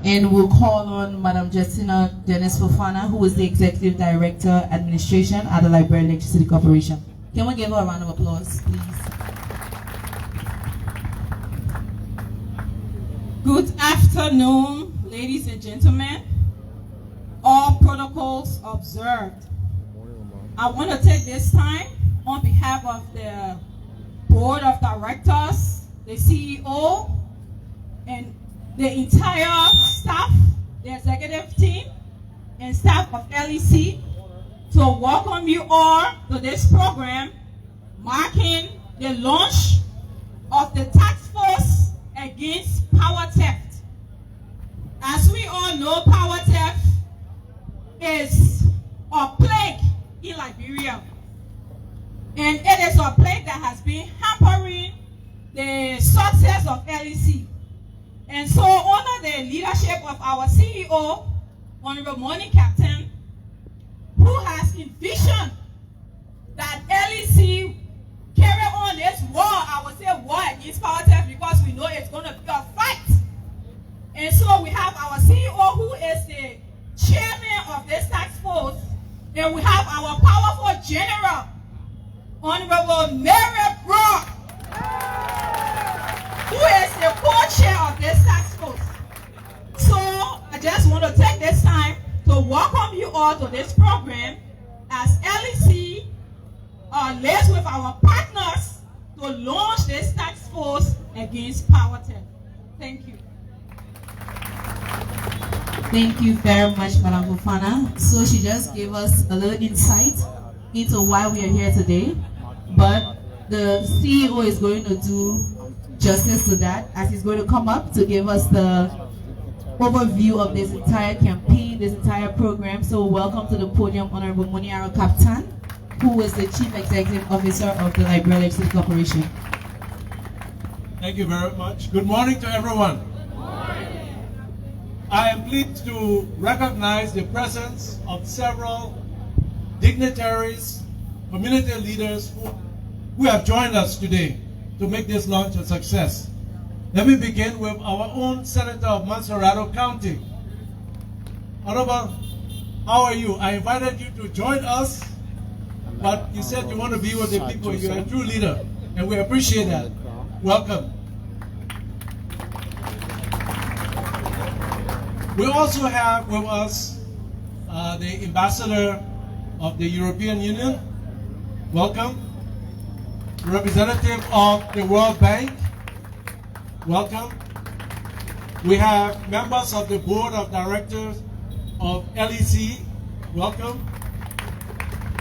And we'll call on Madam Justina Dennis Fofana, who is the Executive Director, Administration at the Liberia Electricity Corporation. Can we give her a round of applause, please? Good afternoon, ladies and gentlemen. All protocols observed. I want to take this time on behalf of the Board of Directors, the CEO, and the entire staff, the executive team, and staff of LEC to welcome you all to this program marking the launch of the task force against power theft. As we all know, power theft is a plague in Liberia, and it is a plague that has been hampering the success of LEC. And so under the leadership of our CEO, Honorable Money Captain, who has envisioned that LEC carry on this war, I would say war against power theft, because we know it's going to be a fight. And so we have our CEO, who is the chairman of this task force, and we have our powerful general, Honorable Mary Brock, who is the co-chair of this task force. So I just want to take this time to welcome you all to this program as LEC liaise with our partners to launch this task force against power theft. Thank you. Thank you very much, Madam Fofana. So she just gave us a little insight into why we are here today, but the CEO is going to do justice to that, as he's going to come up to give us the overview of this entire campaign, this entire program. So welcome to the podium, Honorable Muniaro Kaptan, who is the Chief Executive Officer of the Liberia Electricity Corporation. Thank you very much. Good morning to everyone. Good morning. I am pleased to recognize the presence of several dignitaries, community leaders who have joined us today to make this launch a success. Let me begin with our own Senator of Mansourado County. Honorable, how are you? I invited you to join us, but you said you want to be with the people. You're a true leader, and we appreciate that. Welcome. We also have with us the Ambassador of the European Union. Welcome. Representative of the World Bank. Welcome. We have members of the Board of Directors of LEC. Welcome.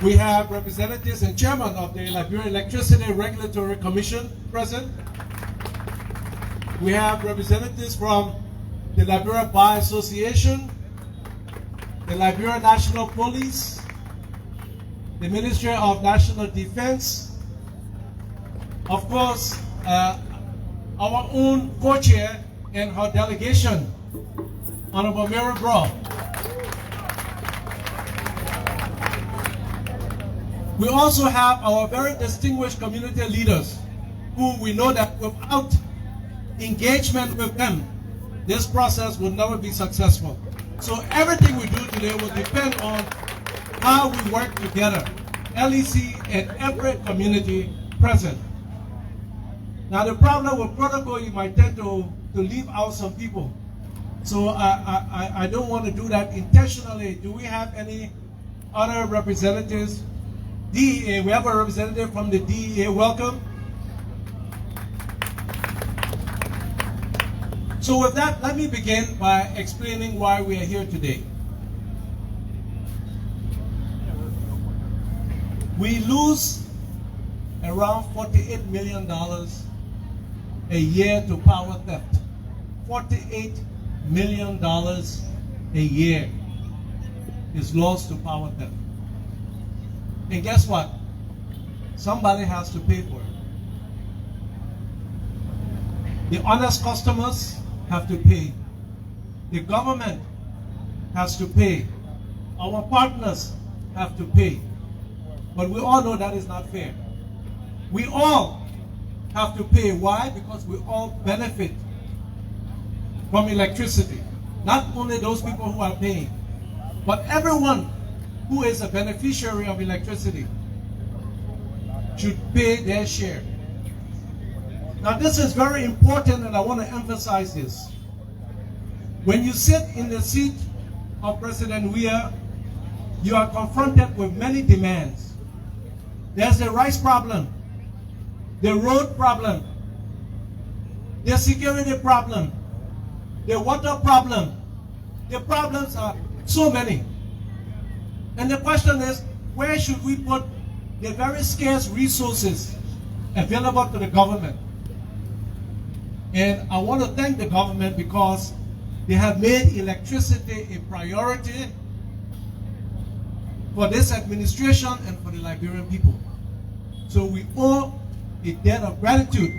We have representatives and chairman of the Liberia Electricity Regulatory Commission present. We have representatives from the Liberia Bar Association, the Liberia National Police, the Ministry of National Defense, of course, our own co-chair and her delegation, Honorable Mary Brock. We also have our very distinguished community leaders, who we know that without engagement with them, this process will never be successful. So everything we do today will depend on how we work together, LEC and every community present. Now the problem with protocol, you might tend to leave out some people. So I don't want to do that intentionally. Do we have any other representatives? DEA, we have a representative from the DEA, welcome. So with that, let me begin by explaining why we are here today. We lose around $48 million a year to power theft. $48 million a year is lost to power theft. And guess what? Somebody has to pay for it. The honest customers have to pay. The government has to pay. Our partners have to pay. But we all know that is not fair. We all have to pay. Why? Because we all benefit from electricity. Not only those people who are paying, but everyone who is a beneficiary of electricity should pay their share. Now this is very important, and I want to emphasize this. When you sit in the seat of President Weah, you are confronted with many demands. There's the rice problem, the road problem, the security problem, the water problem. The problems are so many. And the question is, where should we put the very scarce resources available to the government? And I want to thank the government because they have made electricity a priority for this administration and for the Liberian people. So we owe a debt of gratitude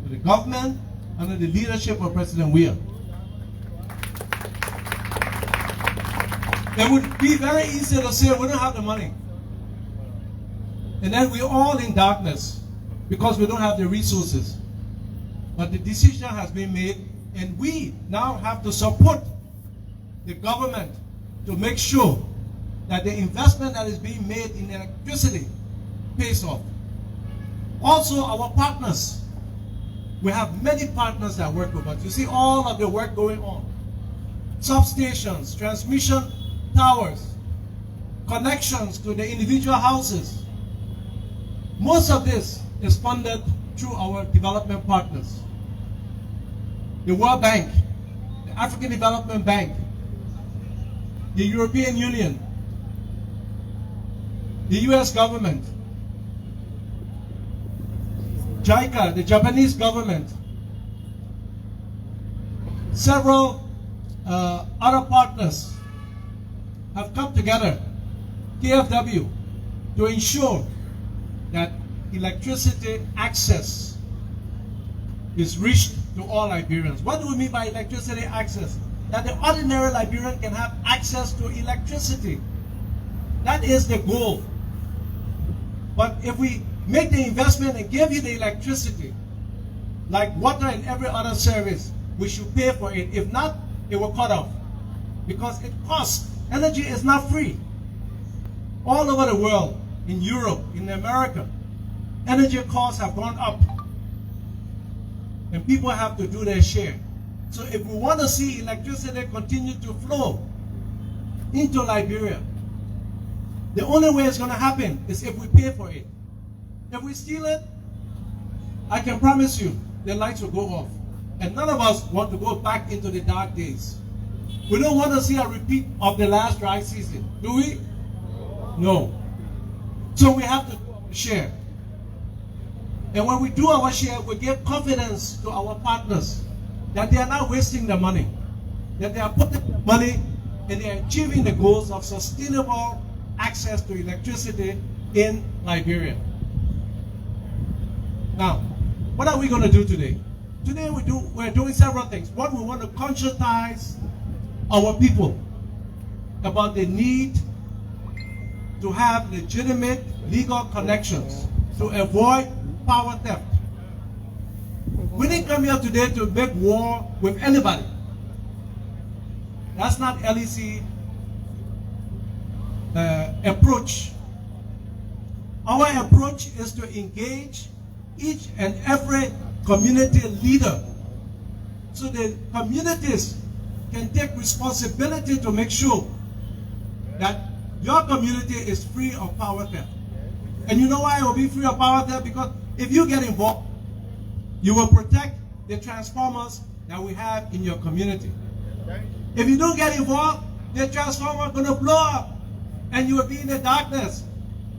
to the government under the leadership of President Weah. It would be very easy to say we don't have the money. And then we're all in darkness because we don't have the resources. But the decision has been made, and we now have to support the government to make sure that the investment that is being made in electricity pays off. Also, our partners. We have many partners that work with us. You see all of the work going on. Substations, transmission towers, connections to the individual houses. Most of this is funded through our development partners. The World Bank, the African Development Bank, the European Union, the US government, JICA, the Japanese government, several other partners have come together, KFW, to ensure that electricity access is reached to all Liberians. What do we mean by electricity access? That the ordinary Liberian can have access to electricity. That is the goal. But if we make the investment and give you the electricity, like water and every other service, we should pay for it. If not, it will cut off. Because it costs. Energy is not free. All over the world, in Europe, in America, energy costs have gone up. And people have to do their share. So if we want to see electricity continue to flow into Liberia, the only way it's going to happen is if we pay for it. If we steal it, I can promise you the lights will go off. And none of us want to go back into the dark days. We don't want to see a repeat of the last dry season, do we? No. So we have to do our share. And when we do our share, we give confidence to our partners that they are not wasting the money, that they are putting the money and they are achieving the goals of sustainable access to electricity in Liberia. Now, what are we going to do today? Today we're doing several things. One, we want to conscientize our people about the need to have legitimate legal connections to avoid power theft. We didn't come here today to make war with anybody. That's not LEC approach. Our approach is to engage each and every community leader so the communities can take responsibility to make sure that your community is free of power theft. And you know why it will be free of power theft? Because if you get involved, you will protect the transformers that we have in your community. If you don't get involved, the transformer is going to blow up and you will be in the darkness.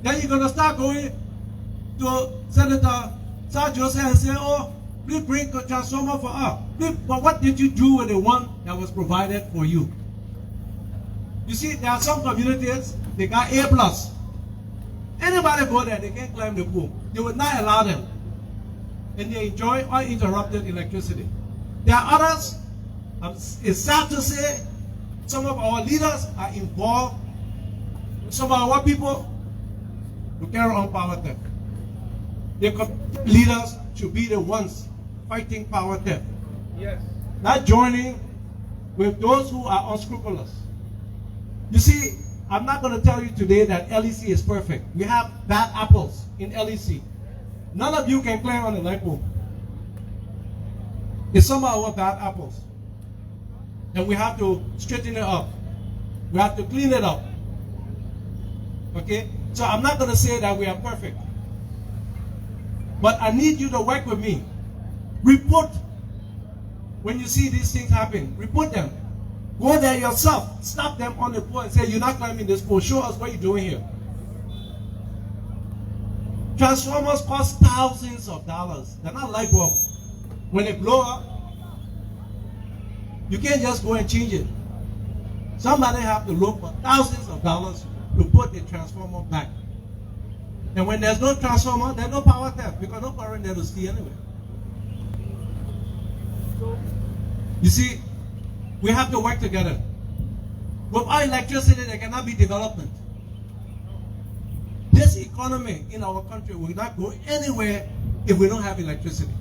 Then you're going to start going to Senator Joseph and say, oh, please bring a transformer for us. Please, but what did you do with the one that was provided for you? You see, there are some communities, they got A+. Anybody go there, they can't climb the pool. They would not allow them. And they enjoy uninterrupted electricity. There are others, it's sad to say, some of our leaders are involved. Some of our people to carry on power theft. The leaders should be the ones fighting power theft. Yes. Not joining with those who are unscrupulous. You see, I'm not going to tell you today that LEC is perfect. We have bad apples in LEC. None of you can claim on the light bulb. It's some of our bad apples. And we have to straighten it up. We have to clean it up. Okay? So I'm not going to say that we are perfect. But I need you to work with me. Report when you see these things happen. Report them. Go there yourself. Stop them on the pole and say, you're not climbing this pole. Show us what you're doing here. Transformers cost thousands of dollars. They're not light bulb. When they blow up, you can't just go and change it. Somebody have to look for thousands of dollars to put the transformer back. And when there's no transformer, there's no power theft because no current there to see anyway. You see, we have to work together. Without electricity, there cannot be development. This economy in our country will not go anywhere if we don't have electricity.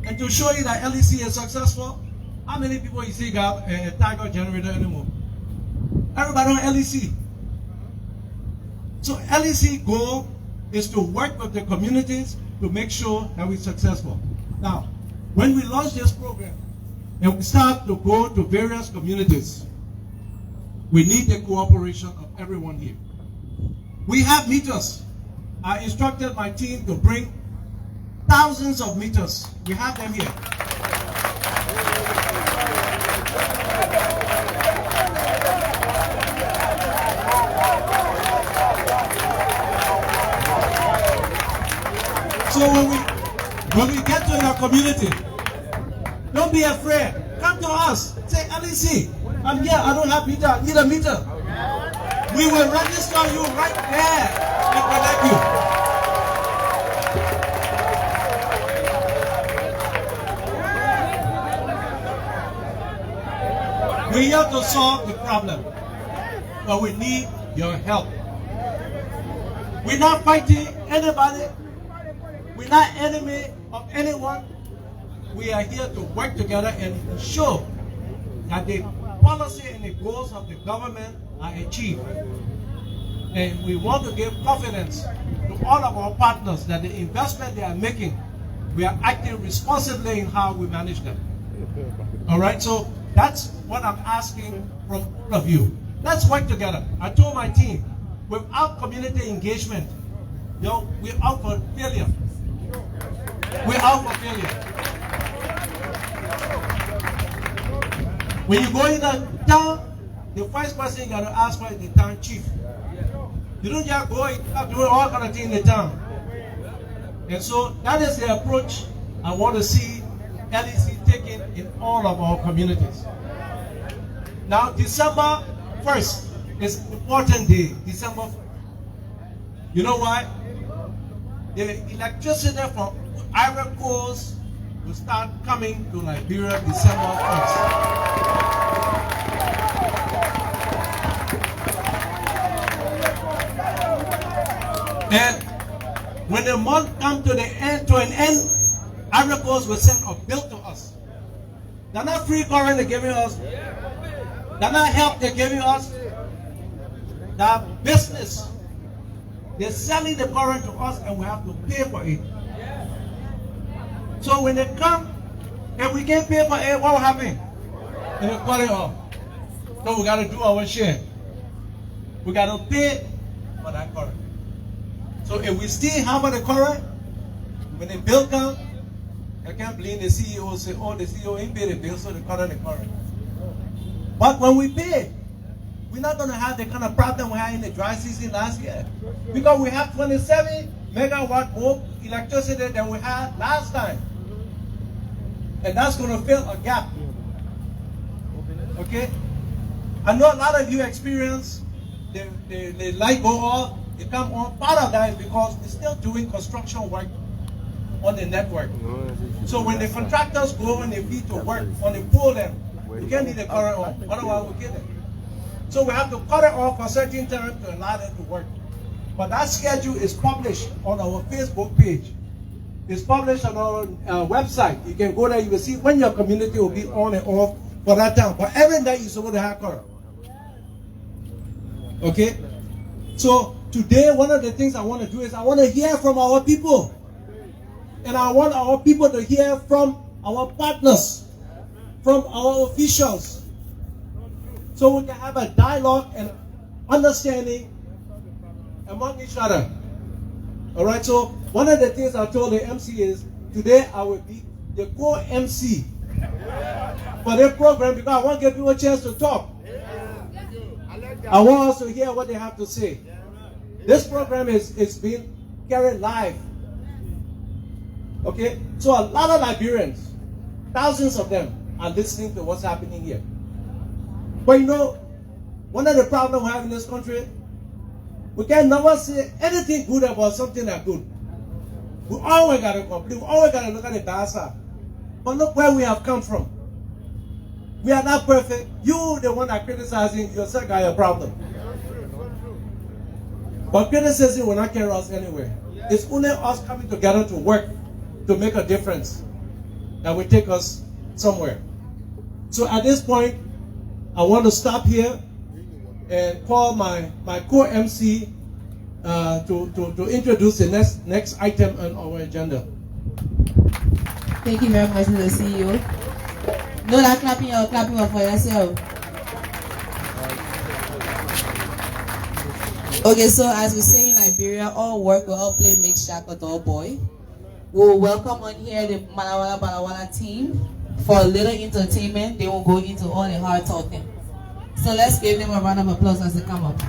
And to show you that LEC is successful, how many people you see got a Tiger generator anymore? Everybody on LEC. So LEC goal is to work with the communities to make sure that we're successful. Now, when we launch this program and we start to go to various communities, we need the cooperation of everyone here. We have meters. I instructed my team to bring thousands of meters. We have them here. So when we get to your community, don't be afraid. Come to us. Say, LEC, I'm here. I don't have meter. I need a meter. We will register you right there and connect you. We're here to solve the problem, but we need your help. We're not fighting anybody. We're not enemy of anyone. We are here to work together and ensure that the policy and the goals of the government are achieved. And we want to give confidence to all of our partners that the investment they are making, we are acting responsibly in how we manage them. All right, so that's what I'm asking from all of you. Let's work together. I told my team, without community engagement, we're out for failure. We're out for failure. When you go in the town, the first person you got to ask for is the town chief. You don't just go and start doing all kind of things in the town. And so that is the approach I want to see LEC taking in all of our communities. Now, December 1st is an important day. December 1st. You know why? The electricity from Ivory Coast will start coming to Liberia December 1st. And when the month comes to an end, Ivory Coast will send a bill to us. They're not free current they're giving us. They're not help they're giving us. They're business. They're selling the current to us and we have to pay for it. So when they come, if we can't pay for it, what will happen? They will cut it off. So we got to do our share. We got to pay for that current. So if we still have the current, when the bill comes, I can't blame the CEO say, oh, the CEO ain't paid the bill, so they cut on the current. But when we pay, we're not going to have the kind of problem we had in the dry season last year. Because we have 27 megawatt more electricity than we had last time. And that's going to fill a gap. Okay? I know a lot of you experience the light go off, it come on. Part of that is because we're still doing construction work on the network. So when the contractors go on the feet to work on the pole, them, you can't leave the current on, otherwise we'll kill them. So we have to cut it off for a certain time to allow them to work. But that schedule is published on our Facebook page. It's published on our website. You can go there, you will see when your community will be on and off for that town. But every night you're supposed to have car. Okay? So today, one of the things I want to do is I want to hear from our people. And I want our people to hear from our partners, from our officials. So we can have a dialogue and understanding among each other. All right, so one of the things I told the MC is, today I will be the co-MC for the program because I want to give people a chance to talk. I want us to hear what they have to say. This program is being carried live. Okay, so a lot of Liberians, thousands of them, are listening to what's happening here. But you know, one of the problems we have in this country, we can never say anything good about something that's good. We always got to complain. We always got to look at the bad side. But look where we have come from. We are not perfect. You, the one that criticizing, yourself got a problem. But criticism will not carry us anywhere. It's only us coming together to work to make a difference that will take us somewhere. So at this point, I want to stop here and call my co-MC to introduce the next item on our agenda. Thank you very much, Mr. CEO. No, not clapping up for yourself. Okay, so as we say in Liberia, all work will all play makes Shaka all boy. We'll welcome on here the Balawala team for a little entertainment. They will go into all the hard talking. So let's give them a round of applause as they come up.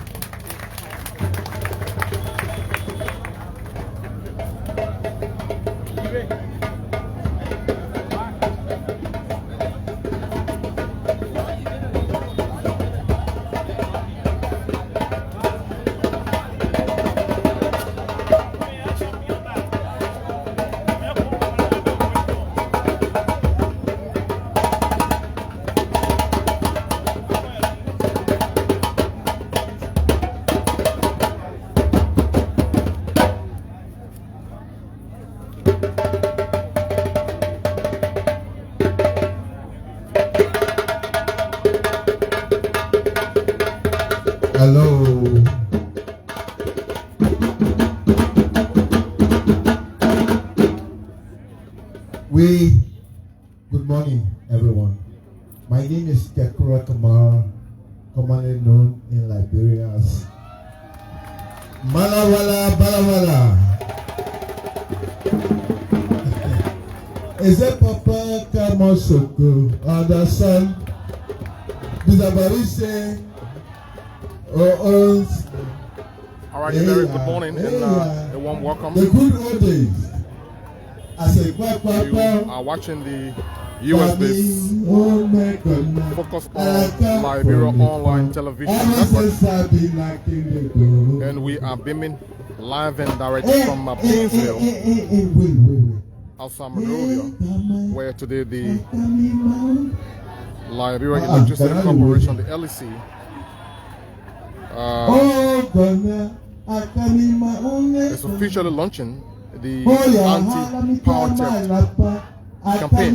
Hello. Good morning, everyone. My name is Kekura Kamara, commonly known in Liberia as Malawala Balawala. Is it Papa Kamosoko, Anderson, Bizabarise, all right, very good morning and a warm welcome. The good old days. You are watching the US-based Focus on Liberia online television network, and we are beaming live and direct from Painesville, outside Monrovia, where today the Liberia Electricity Corporation, the LEC, is officially launching the anti-power theft campaign.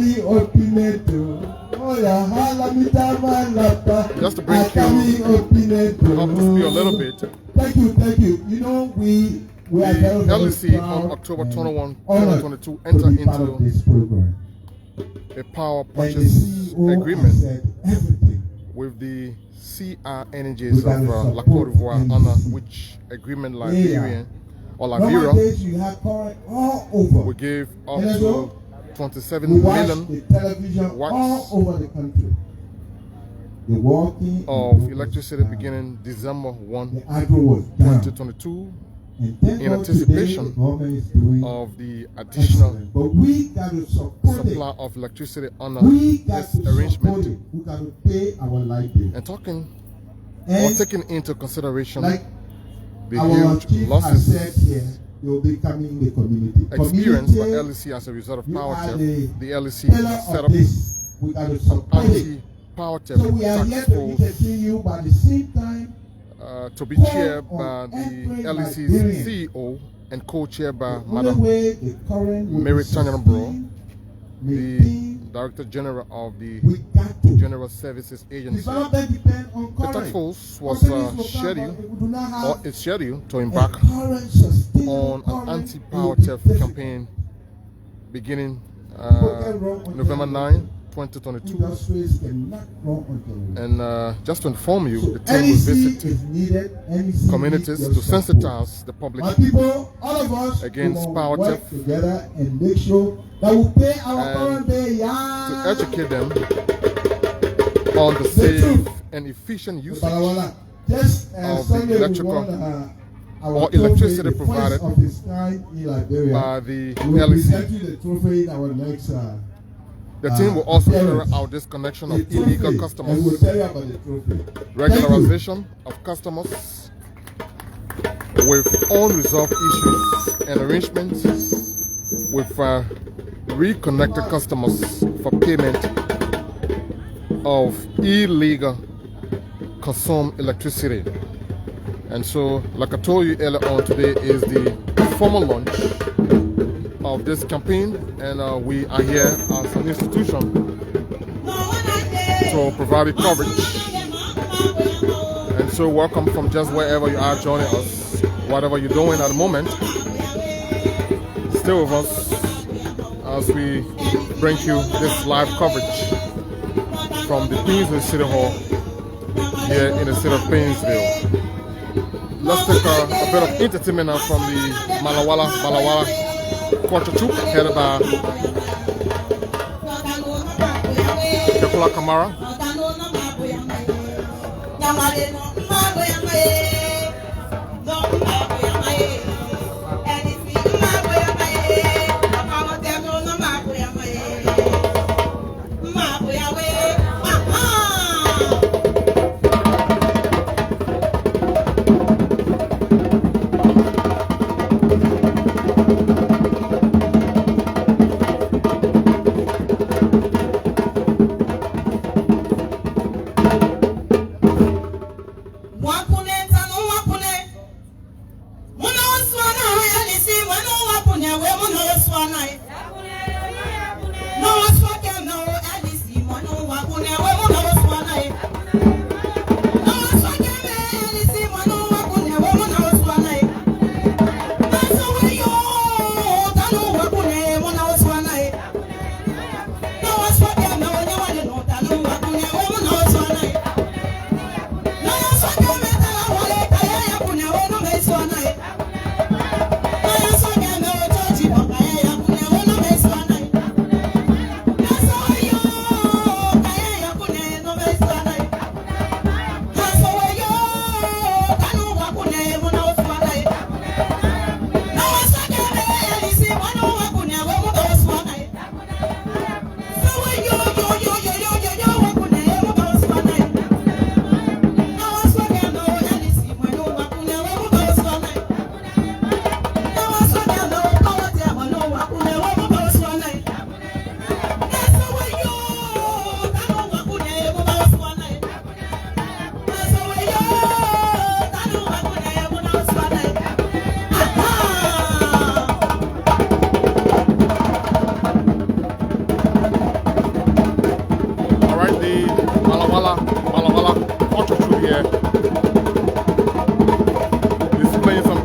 Just to bring you up to speed a little bit. Thank you. You know, we are the LEC on October 21, 2022 entered into a power purchase agreement with the CR Energies of La Côte d'Ivoire, under which agreement Liberia we gave up to 27 million watts of electricity beginning December 1, 2022, in anticipation of the additional supply of electricity under this arrangement. And taking into consideration the huge losses experienced by LEC as a result of power theft, the LEC set up an anti-power theft task force to be chaired by the LEC's CEO and co-chaired by Madam Mary Tanganabro, the Director General of the We got to. General Services Agency. Development depends on The current. task force was Companies will come, scheduled, but we do not have or is scheduled to a embark current, sustainable on an current. anti-power It will be theft difficult. campaign beginning People can run on November their 9, 2022. Industries cannot run on their own. And just to inform you, So the team will NEC visit is needed. NEC communities needs to your support. sensitize the public My people, all of us, against we power work theft together and make sure that we pay our and current day. to Yeah. educate them on the safe and efficient usage Just of Sunday the we electrical won, our or trophy, electricity the first provided of its kind in Liberia. by the We will present LEC. you the trophy in our next. The team will also carry appearance. out disconnection The of illegal trophy, and customers, we'll tell you about the trophy. regularization of customers with unresolved issues, and arrangements with reconnected customers for payment of illegal consumed electricity. And so, like I told you earlier on, today is the formal launch of this campaign, and we are here as an institution to provide you coverage. And so welcome from just wherever you are joining us, whatever you're doing at the moment. Stay with us as we bring you this live coverage from the Painesville City Hall here in the city of Painesville. Let's take a bit of entertainment now from the Malawala Culture Troupe headed by Kekula Kamara.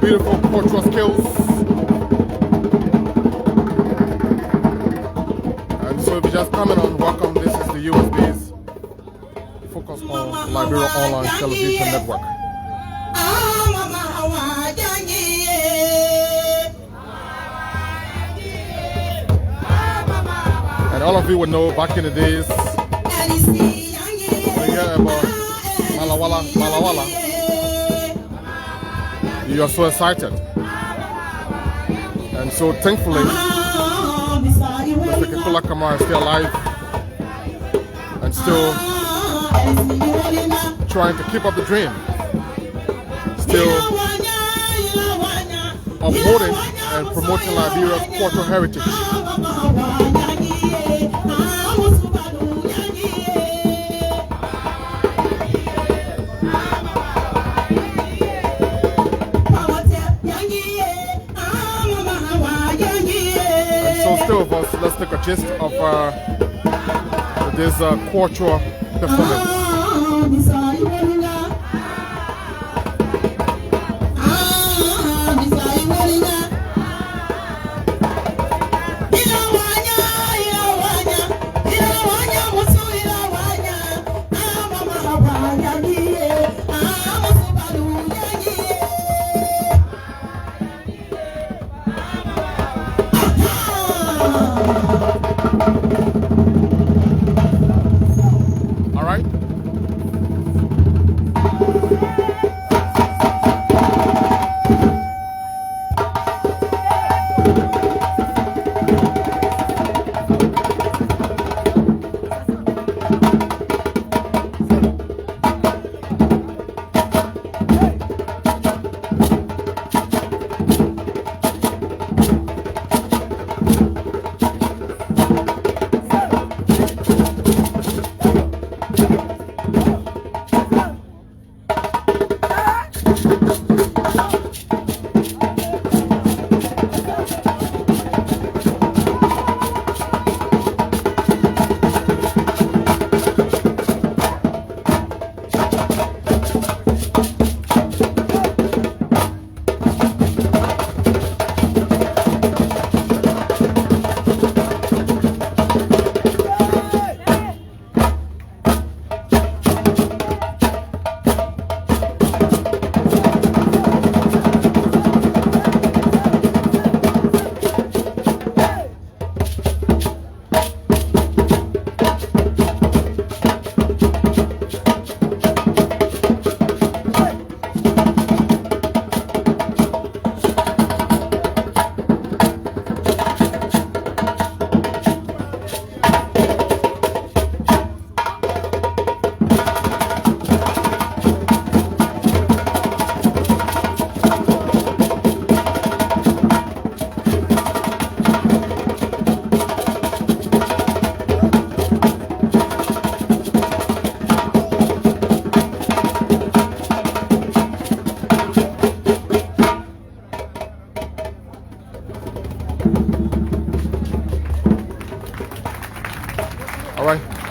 Beautiful cultural skills. And so if you're just coming on, welcome. This is the USB's Focus on Liberia Online Television Network. And all of you would know back in the days, when you hear about Malawala, you are so excited. And so thankfully, Mr. Kekula Kamara is still alive and still trying to keep up the dream. Still upholding and promoting Liberia's cultural heritage. Still with us, let's take a gist of There's a quatuor performance.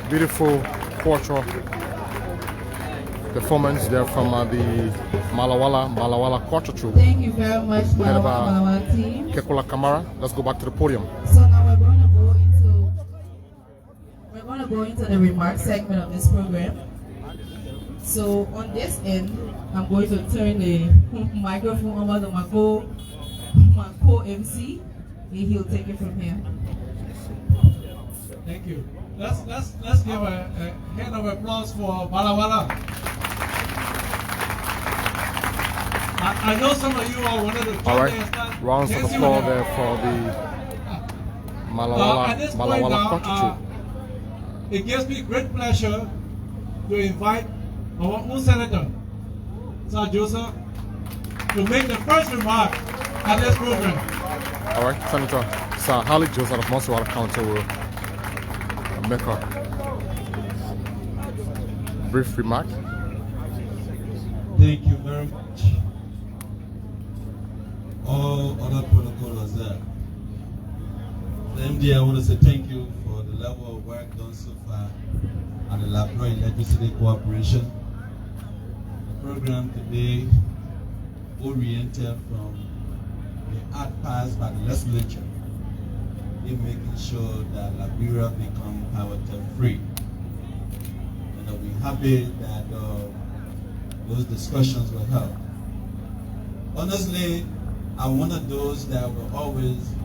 Beautiful quatuor performance there from the Malawala Quatuor Troupe. Thank you very much, Malawala team. Kekula Kamara. Let's go back to the podium. So now we're going to go into the remark segment of this program. So on this end, I'm going to turn the microphone over to my co-MC, and he'll take it from here. Thank you. Let's give a hand of applause for Malawala. I know some of you are wanted to join. All right, rounds of applause there for the Malawala Quatuor Troupe. It gives me great pleasure to invite our own Senator, Sir Joseph, to make the first remark at this program. All right, Senator Sir Harley Joseph of Montserrat County will make a brief remark. Thank you very much. All other protocols there. The MD, I want to say thank you for the level of work done so far at the Liberia Electricity Corporation. The program today oriented from the act passed by the legislature in making sure that Liberia become power free. And we're happy that those discussions were held. Honestly, I'm one of those that were always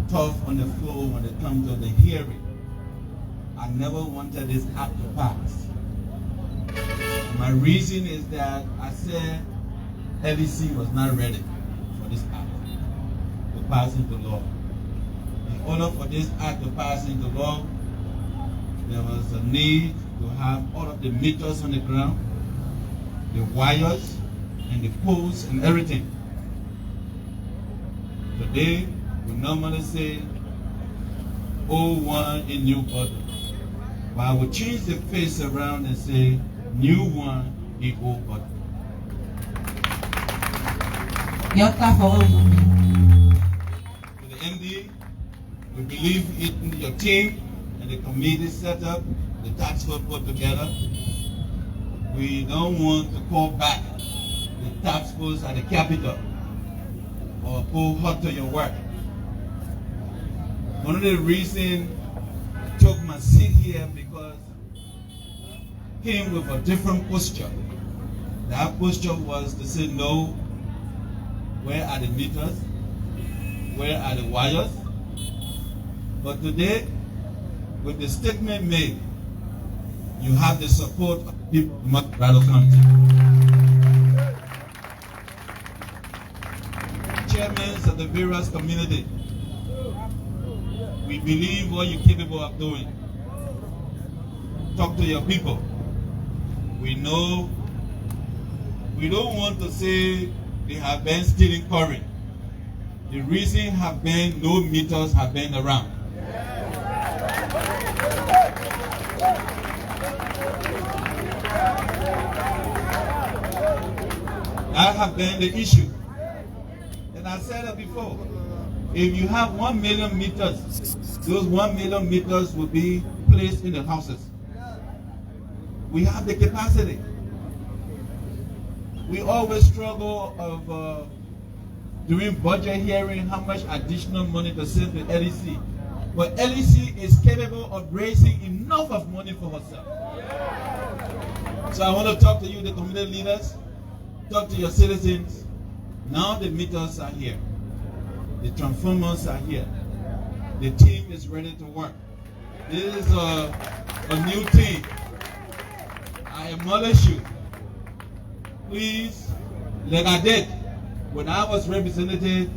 tough on the floor when it comes to the hearing. I never wanted this act to pass. My reason is that I said LEC was not ready for this act to pass into law. In order for this act to pass into law, there was a need to have all of the meters on the ground, the wires, and the poles and everything. Today, we normally say 01 in new bottle. But I will change the face around and say new one in old bottle. To the MD, we believe in your team, and the committee set up, the task force put together, we don't want to call back the task force at the Capitol or go hot to your work. One of the reasons I took my seat here because I came with a different posture. That posture was to say, no, where are the meters? Where are the wires? But today, with the statement made, you have the support of people of Colorado County. Chairmen of the various community, we believe what you're capable of doing. Talk to your people. We know, we don't want to say they have been stealing current. The reason have been no meters have been around. That have been the issue. And I said it before. If you have 1 million meters, those 1 million meters will be placed in the houses. We have the capacity. We always struggle of doing budget hearing, how much additional money to send to LEC. But LEC is capable of raising enough of money for herself. So I want to talk to you, the community leaders, talk to your citizens. Now the meters are here. The transformers are here. The team is ready to work. This is a new team. I admonish you. Please, like I did when I was representative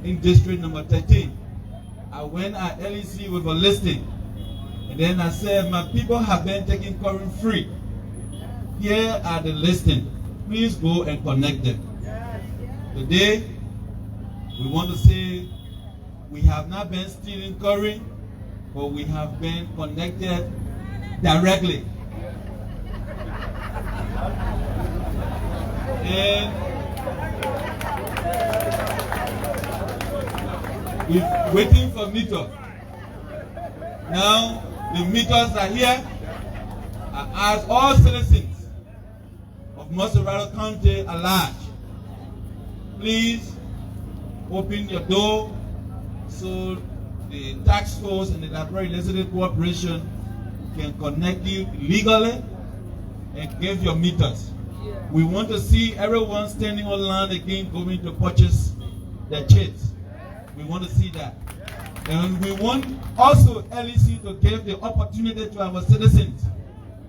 in district number 13. I went at LEC with a listing. And then I said, my people have been taking current free. Here are the listing. Please go and connect them. Today, we want to say we have not been stealing current, but we have been connected directly. And we're waiting for meters. Now, the meters are here. I ask all citizens of Colorado County at large, please open your door so the tax force and the Liberia Legislative Corporation can connect you legally and give your meters. We want to see everyone standing online again going to purchase their chips. We want to see that. And we want also LEC to give the opportunity to our citizens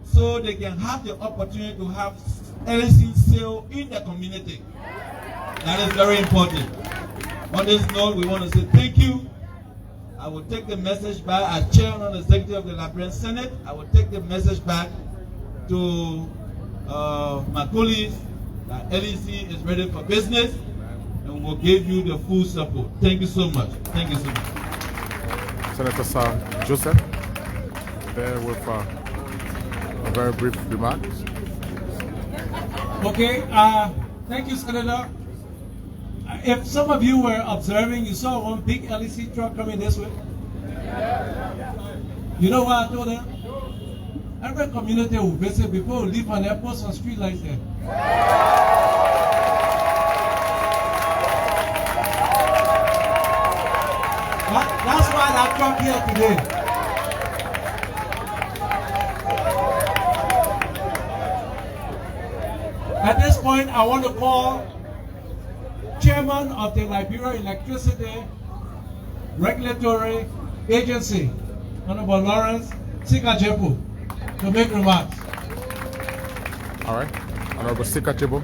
so they can have the opportunity to have LEC sale in the community. That is very important. On this note, we want to say thank you. I will take the message back as chairman and executive of the Liberian Senate. I will take the message back to my colleagues that LEC is ready for business and will give you the full support. Thank you so much. Thank you so much. Senator Sir Joseph, there with a very brief remark. Okay, thank you, Senator. If some of you were observing, you saw one big LEC truck coming this way. You know what I told them? Every community will visit before we leave on airports on street lights there. That's why I come here today. At this point, I want to call Chairman of the Liberia Electricity Regulatory Agency, Honorable Lawrence Sikajebu, to make remarks. All right. Honorable Sikajebu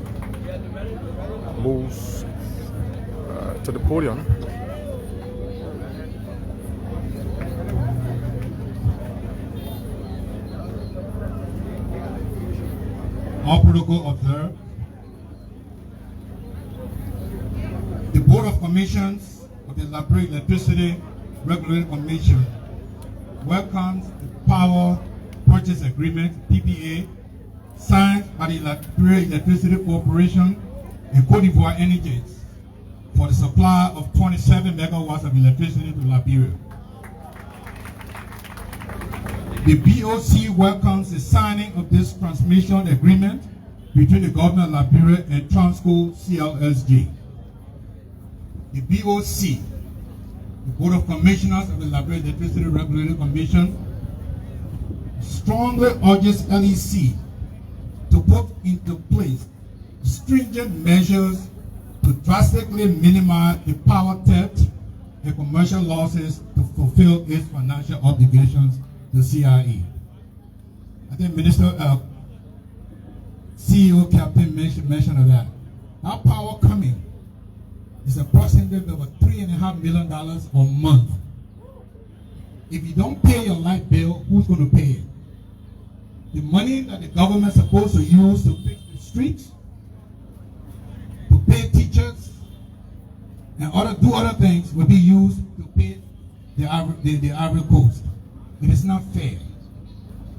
moves to the podium. All protocol observed. The Board of Commissions of the Liberia Electricity Regulatory Commission welcomes the Power Purchase Agreement, PPA, signed by the Liberia Electricity Corporation and Cote d'Ivoire Energies for the supply of 27 megawatts of electricity to Liberia. The BOC welcomes the signing of this transmission agreement between the government of Liberia and Transco CLSG. The BOC, the Board of Commissioners of the Liberia Electricity Regulatory Commission, strongly urges LEC to put into place stringent measures to drastically minimize the power theft and commercial losses to fulfill its financial obligations to CIE. I think CEO Captain mentioned of that. Our power coming is approximately about $3.5 million a month. If you don't pay your light bill, who's going to pay it? The money that the government is supposed to use to fix the streets, to pay teachers, and do other things will be used to pay the Ivory Coast. It is not fair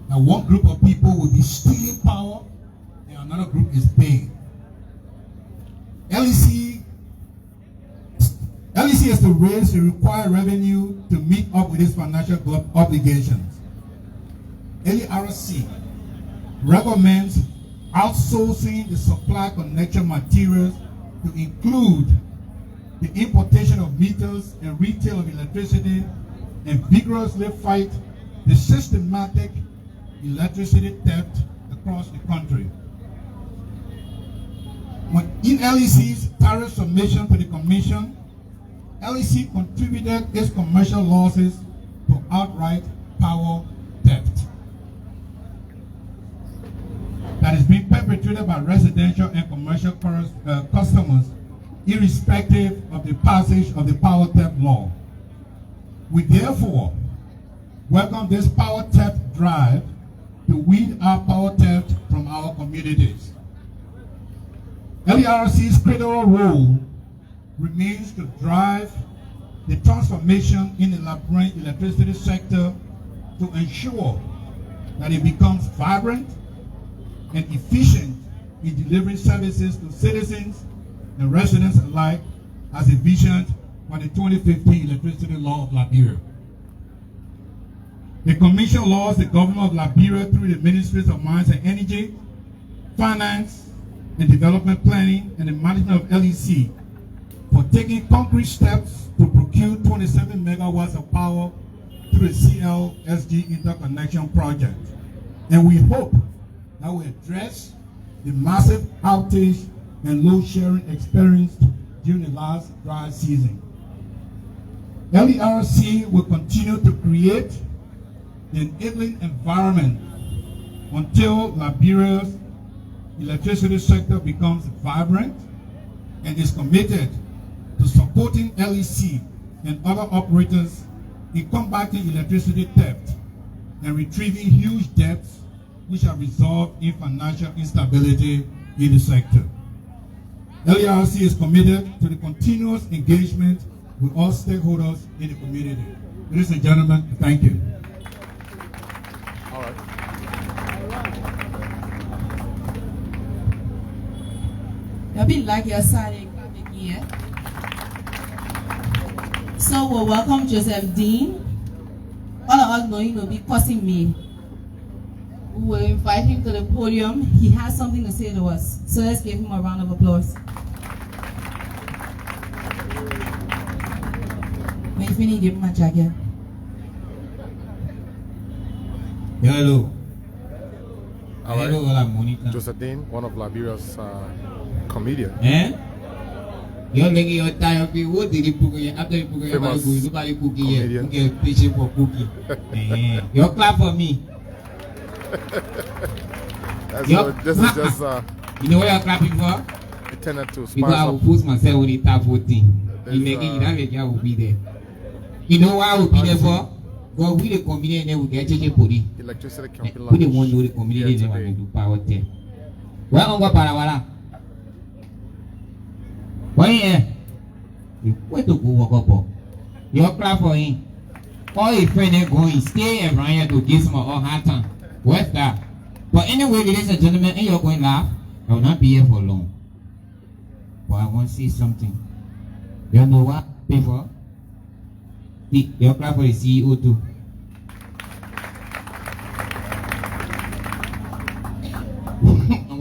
that one group of people will be stealing power and another group is paying. LEC has to raise the required revenue to meet up with its financial obligations. LERC recommends outsourcing the supply connection materials to include the importation of meters and retail of electricity, and vigorously fight the systematic electricity theft across the country. In LEC's tariff submission to the Commission, LEC contributed its commercial losses to outright power theft that is being perpetrated by residential and commercial customers, irrespective of the passage of the power theft law. We therefore welcome this power theft drive to weed out power theft from our communities. LERC's critical role remains to drive the transformation in the Liberian electricity sector to ensure that it becomes vibrant and efficient in delivering services to citizens and residents alike as envisioned by the 2015 Electricity Law of Liberia. The Commission laws the government of Liberia through the Ministries of Mines and Energy, Finance and Development Planning, and the management of LEC for taking concrete steps to procure 27 megawatts of power through the CLSG interconnection project. And we hope that will address the massive outage and load sharing experienced during the last dry season. LERC will continue to create the enabling environment until Liberia's electricity sector becomes vibrant and is committed to supporting LEC and other operators in combating electricity theft and retrieving huge debts which have resulted in financial instability in the sector. LERC is committed to the continuous engagement with all stakeholders in the community. Ladies and gentlemen, thank you. All right. You'll be like your side here. So we'll welcome Joseph Dean. All of us know he will be cussing me. We will invite him to the podium. He has something to say to us. So let's give him a round of applause. When you finish, give him a jacket. Hello. All right. Hello, hola, Monica. Joseph Dean, one of Liberia's comedian. You're making your time of you. What did you book after you book your nobody cookie yet? You get pitching for cookie. You clap for me. This is just you know what you're clapping for? intended to Because I will put myself with the top 14. You make it, that make I will be there. You know why I will be there for? Well, we the community and then we get JJ electricity campaign. we the one know the community and then we do power tech. Well, on go para why here? Where to go walk up? You clap for him. All his friends are going, stay around here to give some all hard time. What's that? But anyway, ladies and gentlemen, and you're going to laugh, I will not be here for long. But I want to say something. You know what? Before? You clap for the CEO too.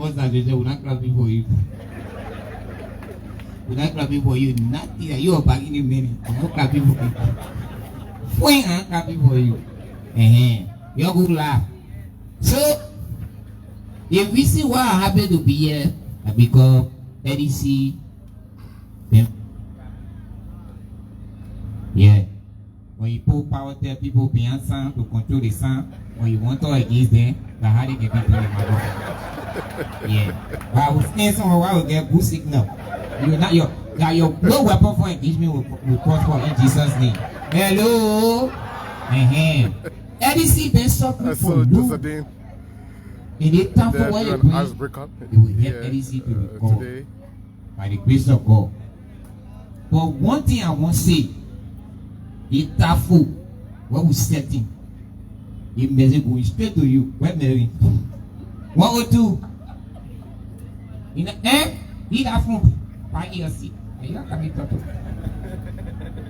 first time, they say, we're not clapping for you. We're not clapping for you. Nothing. You are back in a minute. We're not clapping for you. We are clapping for you. You're good laugh. So, the reason why I happen to be here is because LDC. Yeah. When you put power, tell people beyond sound to control the sound. When you want to against them, that's how they get people in my body. Yeah. But I will stand somewhere where I will get good signal. You're not your no weapon for engagement will prosper in Jesus' name. Hello. LDC been suffering for long. And it's time for what you bring. They will help LDC to recover by the grace of God. But one thing I want to say. It's tough. What we setting? It message going straight to you. Where Mary? 102. In the he that phone. 5 years. You are coming to.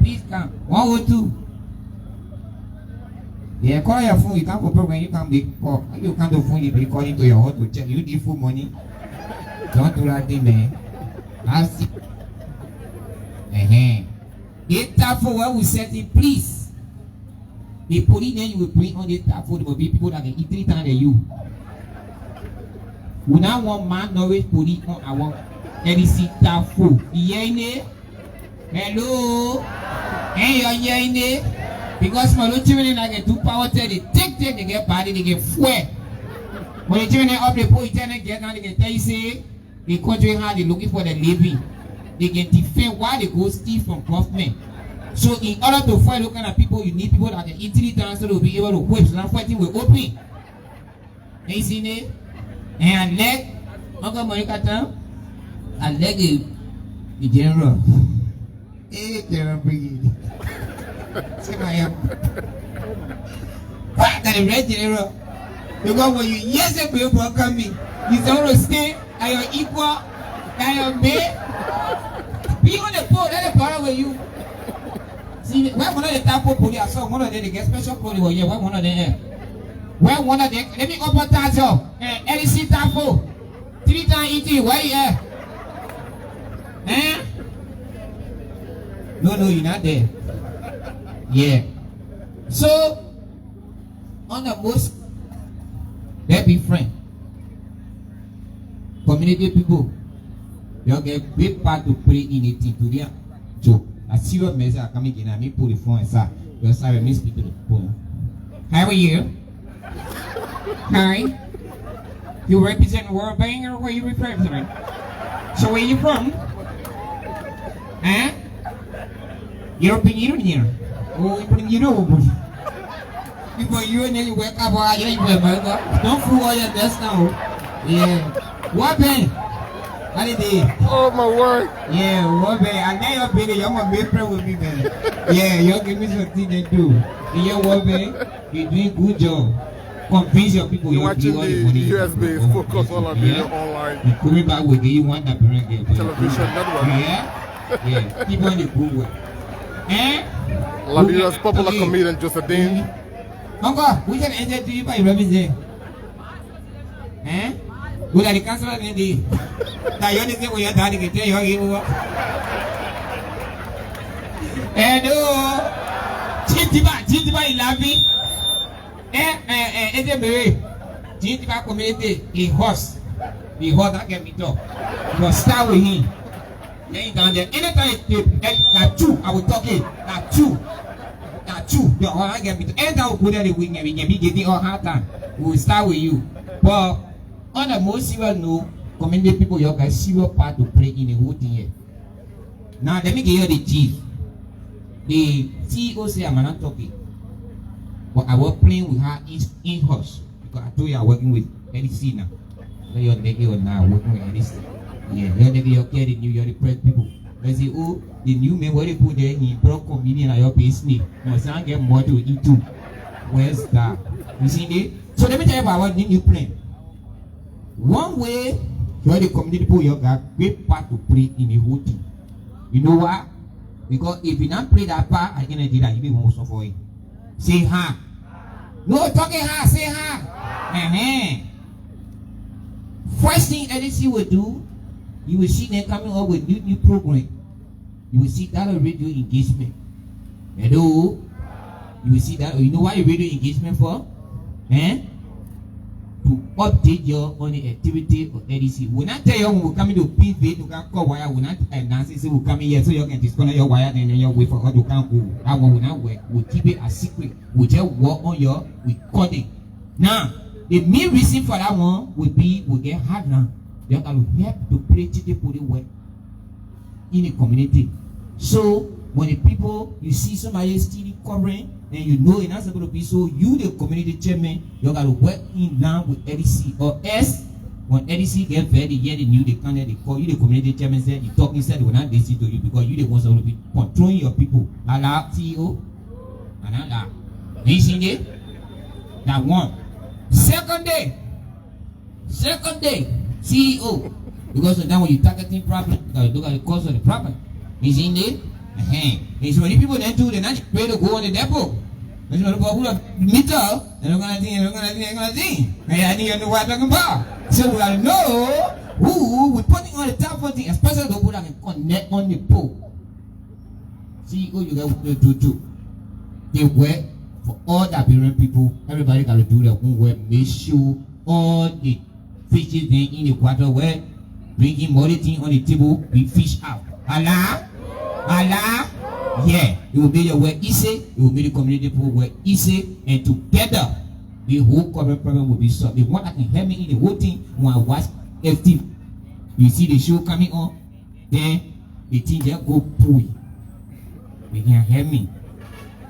Please come. 102. Yeah, call your phone. You come for program. You come big call. You come to phone. You be calling to your hotel. Check. You need full money. Don't do that thing, man. I see. It's tough for what we set it, please. The police then you will bring on the tough for there will be people that can eat 3 times than you. We now want man Norwich police on our LDC tough for. Hello? Hey, you're because my little children like do power tell they take, they get body, they get fuel. When the children up the pole, they get down, they can tell you say the country how they looking for the living. They can defend why they go steal from government. So in order to fight those kind of people, you need people that can easily transfer to be able to whip. So now fighting will open. You see it? And leg, Uncle Monica Town, and leg the general. Hey, general brigade. See my help. What? That the red general. Because when you yes, people welcome me, you don't stay and you're equal and you're mate. Be on the boat, let the power with you. See, where one of the type of police I saw one of them, they get special police here. Where one of them? Where one of them? Let me open that up. LDC Tapo. 3 times ET, where you at? No, you're not there. Yeah. So, on the most, they be friend. Community people. You get big part to play in it to them. So, a serious message coming in and me put the phone aside. You're sorry, me speak to the phone. How are you? Hi. You represent World Bank or where you represent? So where you from? Huh? European Union. Oh, European Union. Before you and then you wake up, don't fool all your best now. Yeah. What bank? Oh my word. Yeah, what man? I know you're big, you're my best friend with me, man. Yeah, you're giving me something to do. Yeah, what man? You're doing good job. Convince your people you're watching the USB focus all on video online. You're coming back with you want that parent game. Television network. Yeah. Keep on the good way. Liberia's popular comedian Josephine. Uncle, we can enter to you by represent. Good at the council and the now you understand what you're telling me. Hello, Chitiba Ilabi. Chitiba community, a horse. The horse that can be talk. You must start with him. Then down there. Anytime that two, I will talk it. That two. The horse that can be talk. Anytime we put it in the wing, we can be getting all hard time. We will start with you. But on the most serious note, community people, you guys serious part to play in the whole thing here. Now let me give you the chief. The CEO say I'm not talking. But I was playing with her in-house. Because I told you I'm working with LDC now. So you're now working with LDC. Yeah, you're the new, you're the press people. They say, oh, the new man, what they put there, he brought comedian at your business. You must get more to eat too. Where's that? You see it? So let me tell you about what new plan. One way, you're the community people, you got great part to play in the whole thing. You know why? Because if you don't play that part, I can't do that. You be more so for it. Say ha. No talking ha, say ha. First thing LEC will do, you will see them coming up with new program. You will see that radio engagement. Hello? You will see that. You know why radio engagement for? To update your on the activity of LEC. When I tell you when we come to PV to call wire, we not announce it, we come here so you can disconnect your wire and then you wait for us to come go. That one will not work. We keep it a secret. We just work on your recording. Now, the main reason for that one will be we get hard now. You can help to practically put it work in the community. So when the people you see somebody still covering and you know it's not supposed to be so, you the community chairman, you got to work in line with LEC or else when LEC get very hear the new they come there, they call you the community chairman said you talking said they will not listen to you because you the ones that will be controlling your people. Allah CEO and Allah. Listen it? That one. Second day, CEO. Because of that when you targeting problem, you gotta look at the cause of the problem. Is in there? And so many people then do they're not ready to go on the depot. There's no people who are meter and they're gonna think. And I need to know what I'm talking about. So we gotta know who we putting on the top of thing, especially the people that can connect on the pole. CEO, you got to do too. They work for all the Liberian people. Everybody gotta do their own work. Make sure all the fishes then in the water where bringing more thing on the table, we fish out. Allah, yeah, it will be your work easy, it will be the community people work easy, and together the whole current problem will be solved. The one that can help me in the whole thing when I watch FT. You see the show coming on, then the thing just go pooey. They can help me.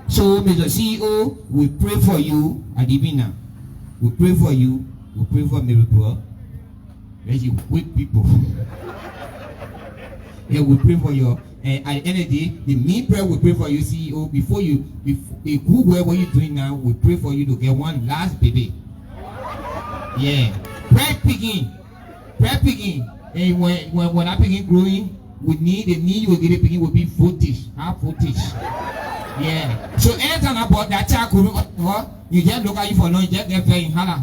So, Mr. CEO, we pray for you at the now. We pray for you, we pray for miracle. There's you weak people. Yeah, we pray for you. And at the end of the day, the main prayer we pray for you, CEO, before you, a good way what you're doing now, we pray for you to get one last baby. Yeah. Prayer picking. And when that picking growing, the need you will get it picking will be footage. Half footage. Yeah. So anytime about that child you just look at you for long, you just get very holler.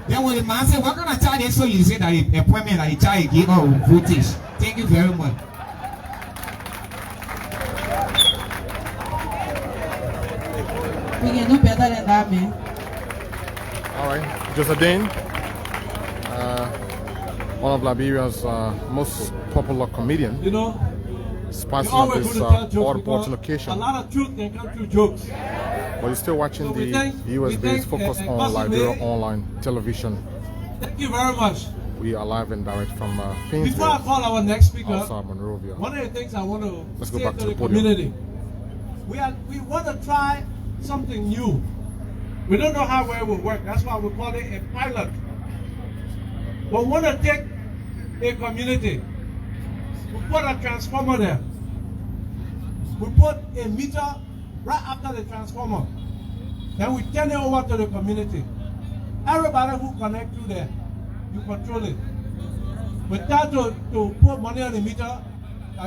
Then when the man said, what kind of child is so you say that the appointment that the child gave out footage. Thank you very much. We can do better than that, man. Alright, Josadane, one of Liberia's most popular comedian. You know, sponsoring this odd location. A lot of truth can come through jokes. But you're still watching the US-based Focus on Liberia online television. Thank you very much. We are live and direct from Before I call our next speaker, Monrovia. One of the things I want to Let's say go back to to the the podium. community, we want to try something new. We don't know how well it will work. That's why we call it a pilot. We want to take a community. We put a transformer there. We put a meter right after the transformer. Then we turn it over to the community. Everybody who connect through there, you control it. But time to put money on the meter,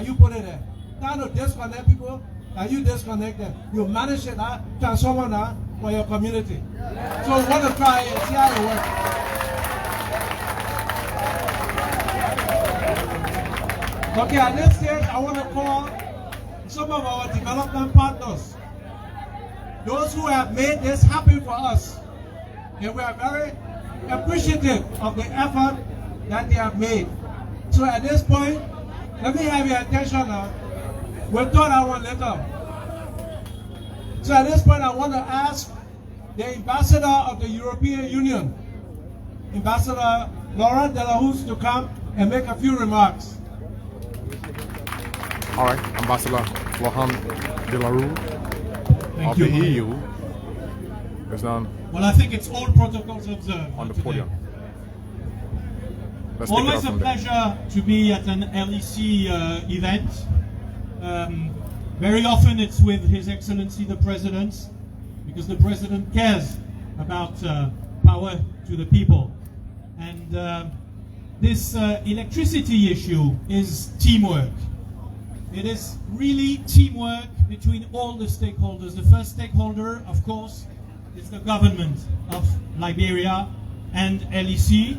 you put it there. Time to disconnect people, you disconnect them. You manage it now, transformer now for your community. So we want to try it, see how it works. Okay, at this stage, I want to call some of our development partners. Those who have made this happen for us. And we are very appreciative of the effort that they have made. So at this point, let me have your attention now. We'll talk that one later. So at this point, I want to ask the Ambassador of the European Union, Ambassador Laurent Delahousse, to come and make a few remarks. All right, Ambassador Laurent Delahousse of the EU is now. Well, I think it's all protocols observed on the today. podium. Always a pleasure to be at an LEC event. Very often it's with His Excellency the President, because the President cares about power to the people. And this electricity issue is teamwork. It is really teamwork between all the stakeholders. The first stakeholder, of course, is the government of Liberia and LEC.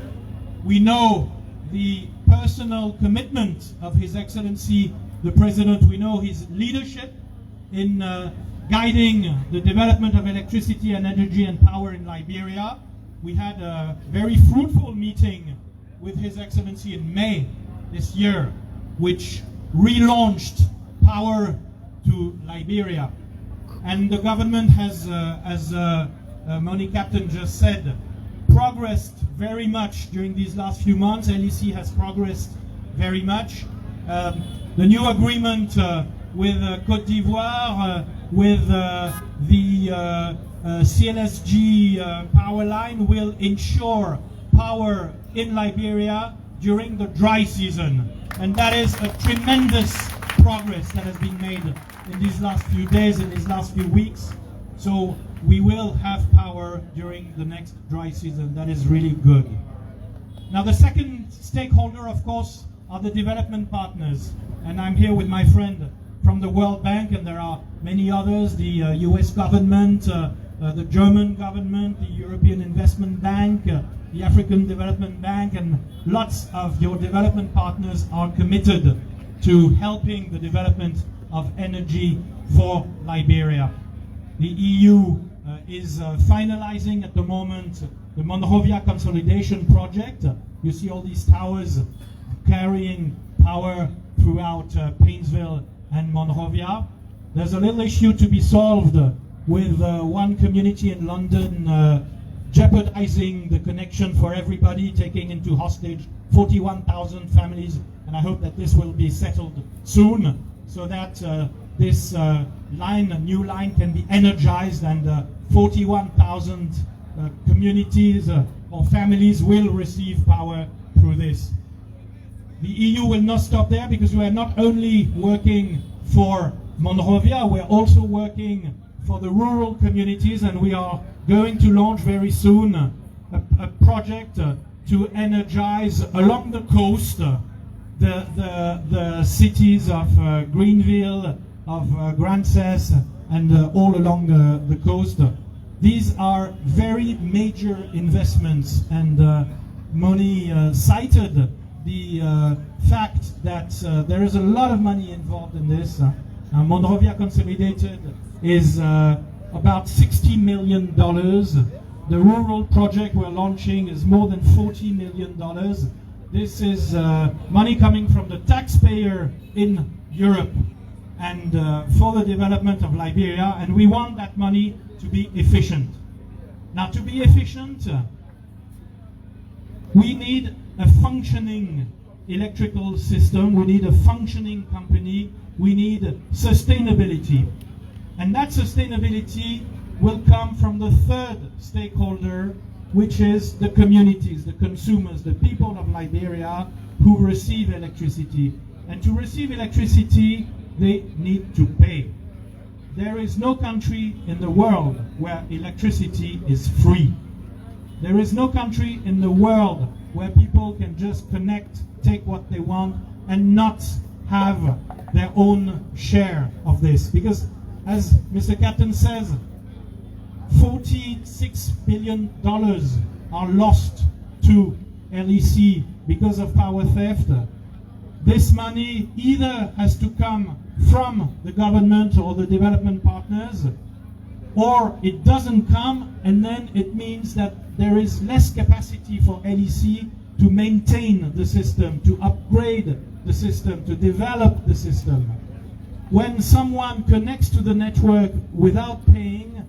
We know the personal commitment of His Excellency the President. We know his leadership in guiding the development of electricity and energy and power in Liberia. We had a very fruitful meeting with His Excellency in May this year, which relaunched power to Liberia. And the government has, as Moni Captain just said, progressed very much during these last few months. LEC has progressed very much. The new agreement with Côte d'Ivoire, with the CLSG power line will ensure power in Liberia during the dry season. And that is a tremendous progress that has been made in these last few days, in these last few weeks. So we will have power during the next dry season. That is really good. Now the second stakeholder, of course, are the development partners. And I'm here with my friend from the World Bank, and there are many others, the US government, the German government, the European Investment Bank, the African Development Bank, and lots of your development partners are committed to helping the development of energy for Liberia. The EU is finalizing at the moment the Monrovia Consolidation Project. You see all these towers carrying power throughout Painesville and Monrovia. There's a little issue to be solved with one community in London jeopardizing the connection for everybody, taking into hostage 41,000 families, and I hope that this will be settled soon so that this new line can be energized, and 41,000 communities or families will receive power through this. The EU will not stop there, because we are not only working for Monrovia, we're also working for the rural communities, and we are going to launch very soon a project to energize along the coast the cities of Greenville, of Grances, and all along the coast. These are very major investments, and Moni cited the fact that there is a lot of money involved in this. Monrovia Consolidated is about $60 million. The rural project we're launching is more than $40 million. This is money coming from the taxpayer in Europe and for the development of Liberia, and we want that money to be efficient. Now, to be efficient, we need a functioning electrical system, we need a functioning company, we need sustainability. And that sustainability will come from the third stakeholder, which is the communities, the consumers, the people of Liberia who receive electricity. And to receive electricity, they need to pay. There is no country in the world where electricity is free. There is no country in the world where people can just connect, take what they want, and not have their own share of this. Because, as Mr. Captain says, $46 billion are lost to LEC because of power theft. This money either has to come from the government or the development partners, or it doesn't come, and then it means that there is less capacity for LEC to maintain the system, to upgrade the system, to develop the system. When someone connects to the network without paying,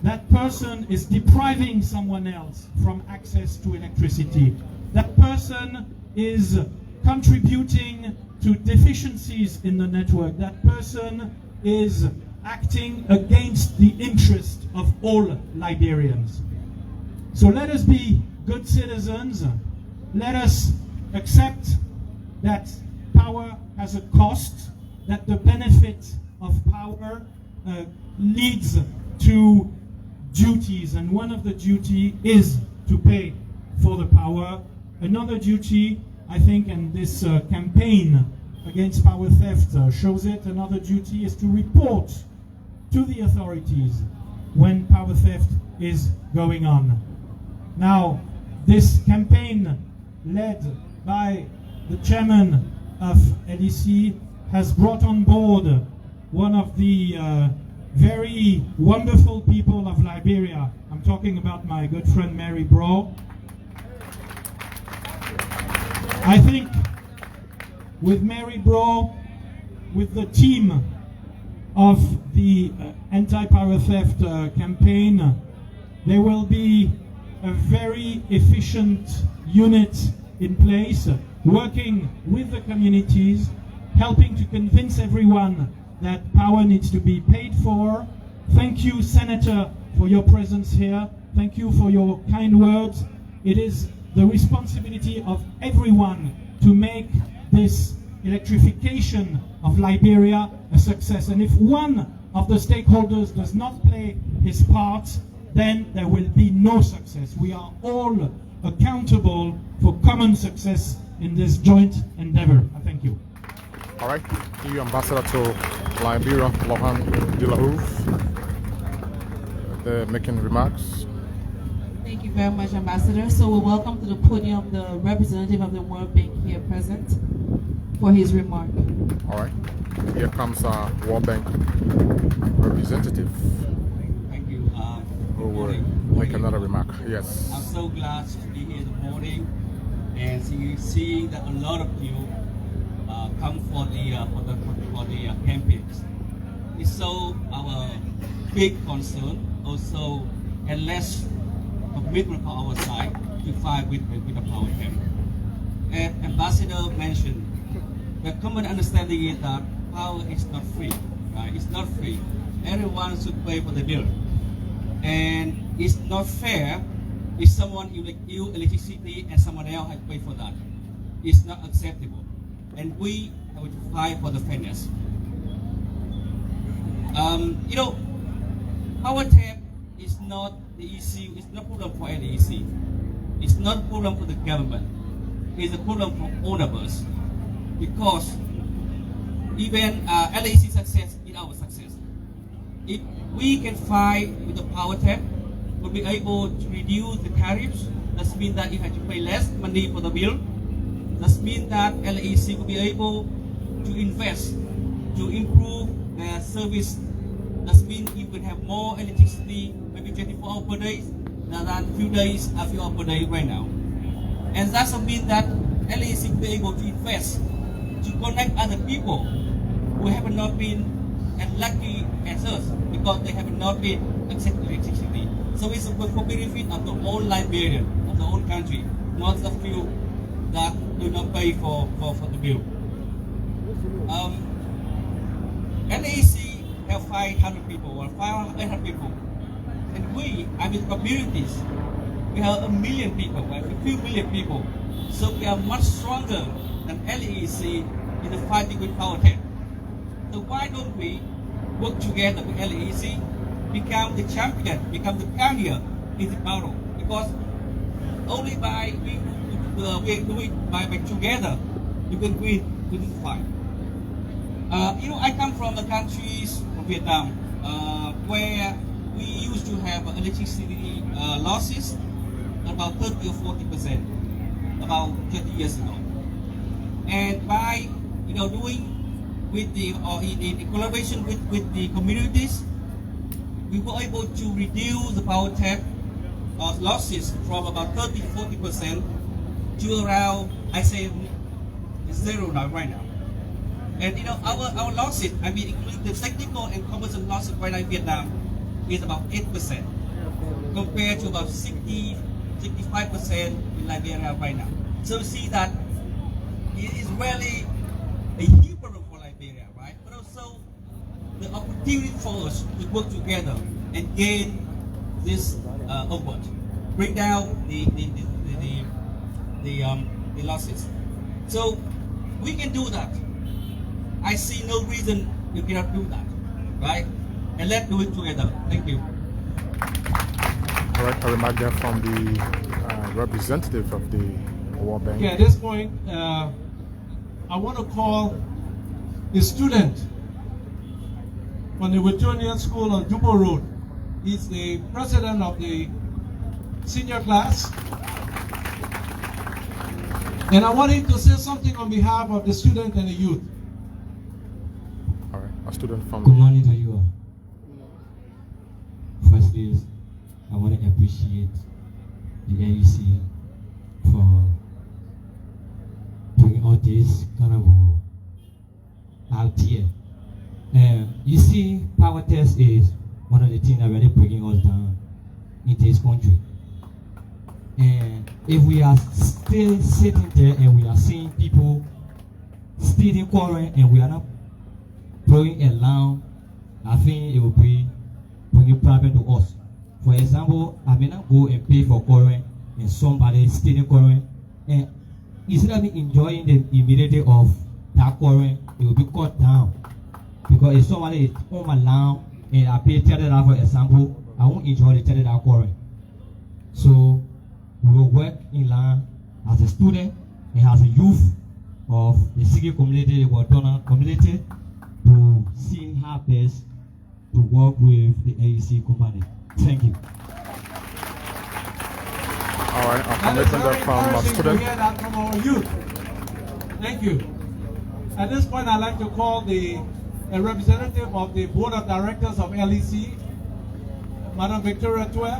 that person is depriving someone else from access to electricity. That person is contributing to deficiencies in the network. That person is acting against the interest of all Liberians. So let us be good citizens. Let us accept that power has a cost, that the benefit of power leads to duties, and one of the duty is to pay for the power. Another duty, I think, and this campaign against power theft shows it, another duty is to report to the authorities when power theft is going on. Now, this campaign led by the chairman of LEC, has brought on board one of the very wonderful people of Liberia. I'm talking about my good friend Mary Bro. I think with Mary Bro, with the team of the anti-power theft campaign, there will be a very efficient unit in place, working with the communities, helping to convince everyone that power needs to be paid for. Thank you, Senator, for your presence here. Thank you for your kind words. It is the responsibility of everyone to make this electrification of Liberia a success. And if one of the stakeholders does not play his part, then there will be no success. We are all accountable for common success in this joint endeavor. Thank you. All right, EU Ambassador to Liberia, Lohan de la Houve, they're making remarks. Thank you very much, Ambassador. So we welcome to the podium the representative of the World Bank here present for his remark. All right, here comes our World Bank representative. Thank you. Who will make another remark. Yes. I'm so glad to be here this morning and see that a lot of you come for the campaigns. It's so our big concern, also and less commitment from our side to fight with the power camp. And Ambassador mentioned the common understanding is that power is not free, right? It's not free. Everyone should pay for the bill. And it's not fair if someone use electricity and someone else has to pay for that. It's not acceptable. And we have to fight for the fairness. You know, power tap is not the issue, it's not a problem for LEC. It's not a problem for the government. It's a problem for all of us. Because even LEC success is our success. If we can fight with the power tap, we'll be able to reduce the tariffs. That means that you have to pay less money for the bill. That means that LEC will be able to invest to improve their service. That means you will have more electricity, maybe 24 hours per day, than a few days, a few hours per day right now. And that means that LEC will be able to invest to connect other people who have not been as lucky as us because they have not been accepted electricity. So it's for benefit of the whole Liberia, of the whole country, not the few that do not pay for the bill. LEC have 500 people or 500 people. And we, I mean communities, we have 1 million people, we have a few million people. So we are much stronger than LEC in the fighting with power tap. So why don't we work together with LEC, become the champion, become the pioneer in the battle? Because only by we do it by together, you can win this fight. You know, I come from the countries of Vietnam, where we used to have electricity losses about 30 or 40% about 20 years ago. And by doing with the in collaboration with the communities, we were able to reduce the power tap losses from about 30 to 40% to around, I say, zero now right now. And our losses, I mean including the technical and commercial losses right now in Vietnam, is about 8% compared to about 60-65% in Liberia right now. So we see that it is really a huge problem for Liberia, right? But also the opportunity for us to work together and gain this upward, bring down the losses. So we can do that. I see no reason you cannot do that, right? And let's do it together. Thank you. All right, a remark there from the representative of the World Bank. Okay, at this point, I want to call a student from the Witonian School on Dubo Road. He's the president of the senior class. And I want him to say something on behalf of the student and the youth. All right, a student from. Good morning to you all. Firstly, I want to appreciate the NEC for bringing all this kind of out here. You see, power test is one of the things that really bringing us down in this country. And if we are still sitting there and we are seeing people stealing quarrel and we are not blowing along, I think it will be bringing problem to us. For example, I may not go and pay for quarrel and somebody stealing quarrel, and instead of me enjoying the immediacy of that quarrel, it will be cut down. Because if somebody is on my land and I pay $30 for example, I won't enjoy the $30 quarrel. So we will work in land as a student and as a youth of the Sigi community, the Wadona community, to see how best to work with the AEC company. Thank you. All right, I'm committing that from a student. To hear that from our youth. Thank you. At this point, I'd like to call a representative of the Board of Directors of LEC, Madam Victoria Tue,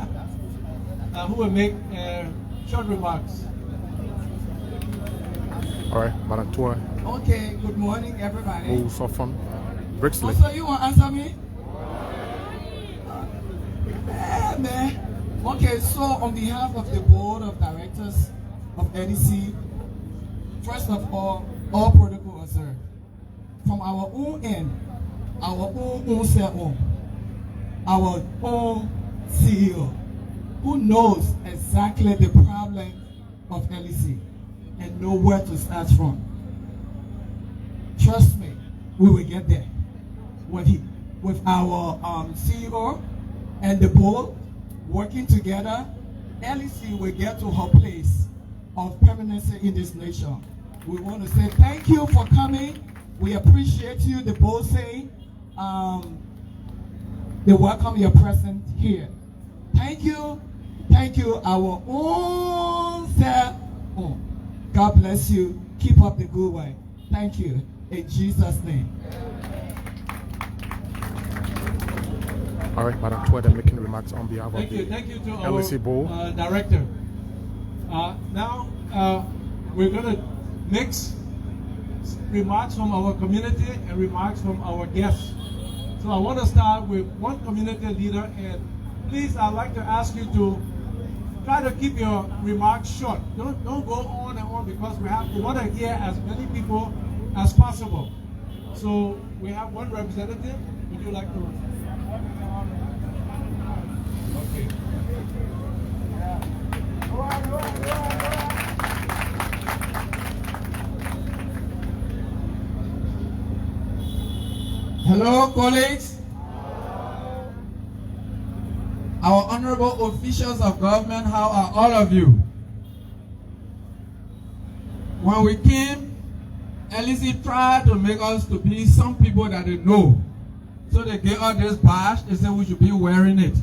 who will make short remarks. All right, Madam Tue. Okay, good morning, everybody. Who's so fun? Brixley. Also, you want to answer me? Yeah, man. Okay, so on behalf of the Board of Directors of LEC, first of all protocol observed. From our own end, our own self, our own CEO, who knows exactly the problem of LEC and know where to start from. Trust me, we will get there. With our CEO and the board working together, LEC will get to her place of permanency in this nation. We want to say thank you for coming. We appreciate you. The board say they welcome your presence here. Thank you, our own self. God bless you. Keep up the good way. Thank you. In Jesus' name. All right, Madam Tue, making remarks on behalf of the Thank you to LEC our board. director. Now we're going to mix remarks from our community and remarks from our guests. So I want to start with one community leader, and please, I'd like to ask you to try to keep your remarks short. Don't go on and on, because we want to hear as many people as possible. So we have one representative. Would you like to? Okay. Hello, colleagues. Our honorable officials of government, how are all of you? When we came, LEC tried to make us to be some people that they know. So they gave us this badge. They said we should be wearing it.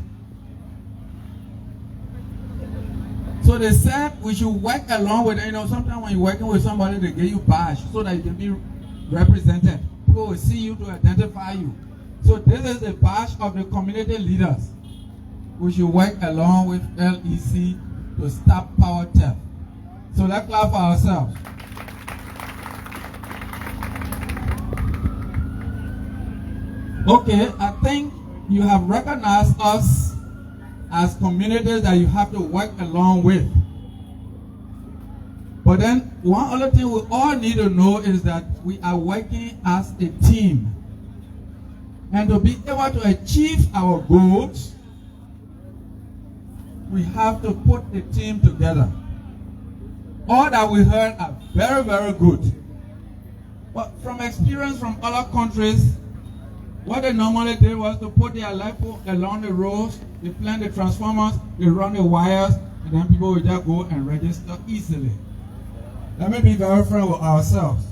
So they said we should work along with it. You know, sometimes when you're working with somebody, they give you badge so that you can be represented. People will see you to identify you. So this is the badge of the community leaders. We should work along with LEC to stop power theft. So let's clap for ourselves. Okay, I think you have recognized us as communities that you have to work along with. But then one other thing we all need to know is that we are working as a team. And to be able to achieve our goals, we have to put the team together. All that we heard are very, very good. But from experience from other countries, what they normally did was to put their light pole along the roads, they plant the transformers, they run the wires, and then people will just go and register easily. Let me be very frank with ourselves.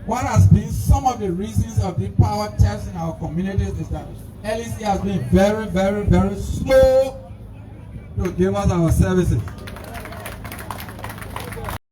What has been some of the reasons of the power theft in our communities is that LEC has been very, very, very slow to give us our services.